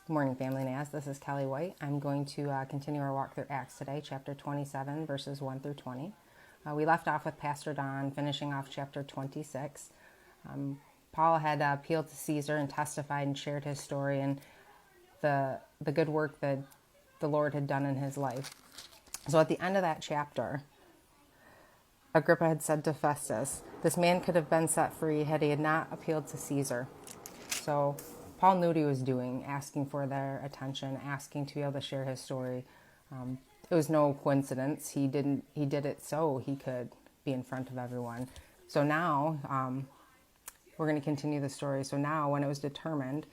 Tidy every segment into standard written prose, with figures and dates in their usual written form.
Good morning, Family Naz. This is Kelly White. I'm going to continue our walk through Acts today, chapter 27, verses 1 through 20. We left off with Pastor Don finishing off chapter 26. Paul had appealed to Caesar and testified and shared his story and the good work that the Lord had done in his life. So at the end of that chapter, Agrippa had said to Festus, "This man could have been set free had he had not appealed to Caesar." So Paul knew what he was doing, asking for their attention, asking to be able to share his story. It was no coincidence. He did it so he could be in front of everyone. So now we're going to continue the story. So now, when it was determined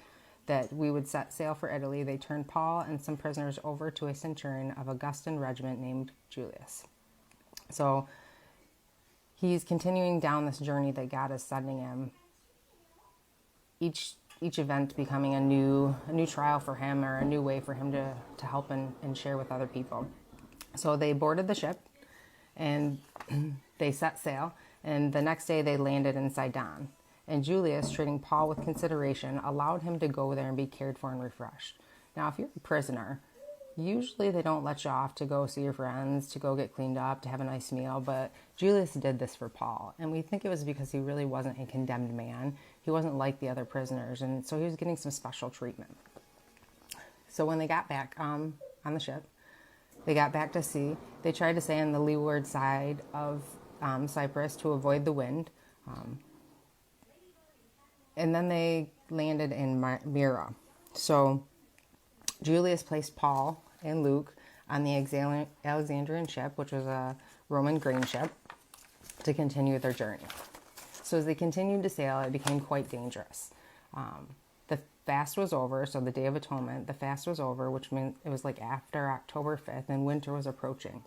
that we would set sail for Italy, they turned Paul and some prisoners over to a centurion of Augustan regiment named Julius. So he's continuing down this journey that God is sending him. Each event becoming a new trial for him, or a new way for him to help and share with other people. So they boarded the ship and they set sail, and the next day they landed in Sidon. And Julius, treating Paul with consideration, allowed him to go there and be cared for and refreshed. Now, if you're a prisoner, usually they don't let you off to go see your friends, to go get cleaned up, to have a nice meal, but Julius did this for Paul. And we think it was because he really wasn't a condemned man. He wasn't like the other prisoners, and so he was getting some special treatment. So when they got back on the ship, they got back to sea. They tried to stay on the leeward side of Cyprus to avoid the wind. And then they landed in Myra. So Julius placed Paul and Luke on the Alexandrian ship, which was a Roman grain ship, to continue their journey. So as they continued to sail, it became quite dangerous. The fast was over, so the Day of Atonement, the fast was over, which meant it was like after October 5th, and winter was approaching.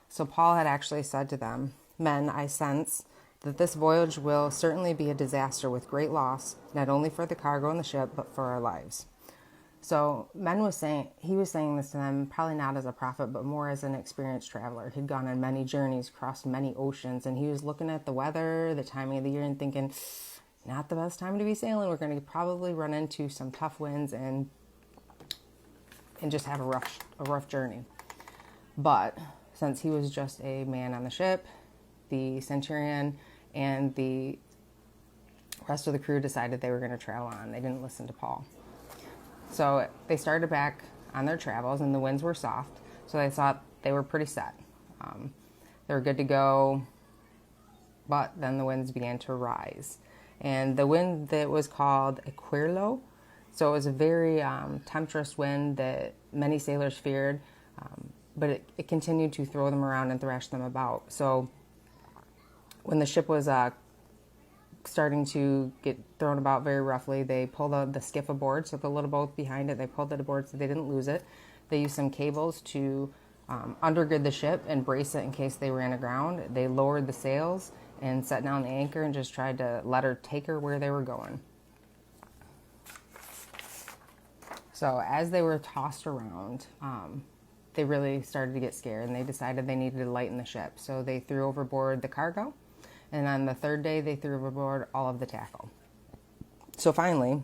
So Paul had actually said to them, "Men, I sense that this voyage will certainly be a disaster with great loss, not only for the cargo and the ship, but for our lives." So he was saying this to them, probably not as a prophet, but more as an experienced traveler. He'd gone on many journeys, crossed many oceans, and he was looking at the weather, the timing of the year, and thinking, not the best time to be sailing. We're going to probably run into some tough winds and just have a rough journey. But since he was just a man on the ship, the centurion and the rest of the crew decided they were going to travel on. They didn't listen to Paul. So they started back on their travels, and the winds were soft, so they thought they were pretty set. They were good to go, but then the winds began to rise. And the wind that was called Aquilo, so it was a very tempestuous wind that many sailors feared, but it continued to throw them around and thrash them about. So when the ship was starting to get thrown about very roughly, they pulled the skiff aboard, so the little boat behind it, they pulled it aboard so they didn't lose it. They used some cables to undergird the ship and brace it in case they ran aground. They lowered the sails and set down the anchor and just tried to let her take her where they were going. So as they were tossed around, they really started to get scared, and they decided they needed to lighten the ship. So they threw overboard the cargo, and on the third day, they threw overboard all of the tackle. So finally,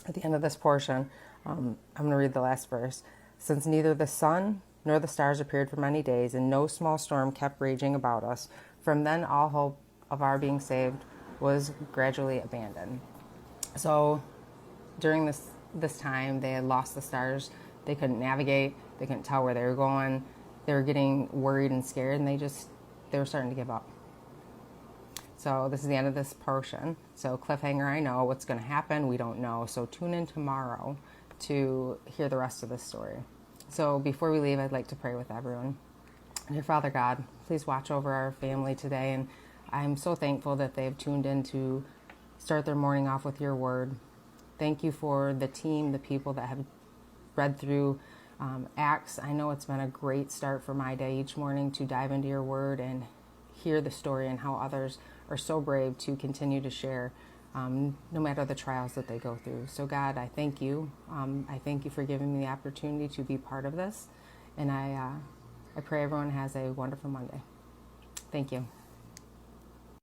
at the end of this portion, I'm going to read the last verse. "Since neither the sun nor the stars appeared for many days, and no small storm kept raging about us, from then all hope of our being saved was gradually abandoned." So during this time, they had lost the stars. They couldn't navigate. They couldn't tell where they were going. They were getting worried and scared, and they were starting to give up. So this is the end of this portion. So cliffhanger, I know. What's going to happen, we don't know. So tune in tomorrow to hear the rest of this story. So before we leave, I'd like to pray with everyone. Dear Father God, please watch over our family today. And I'm so thankful that they've tuned in to start their morning off with your word. Thank you for the team, the people that have read through Acts. I know it's been a great start for my day each morning to dive into your word and hear the story and how others are so brave to continue to share no matter the trials that they go through. So God, I thank you. I thank you for giving me the opportunity to be part of this. And I pray everyone has a wonderful Monday. Thank you.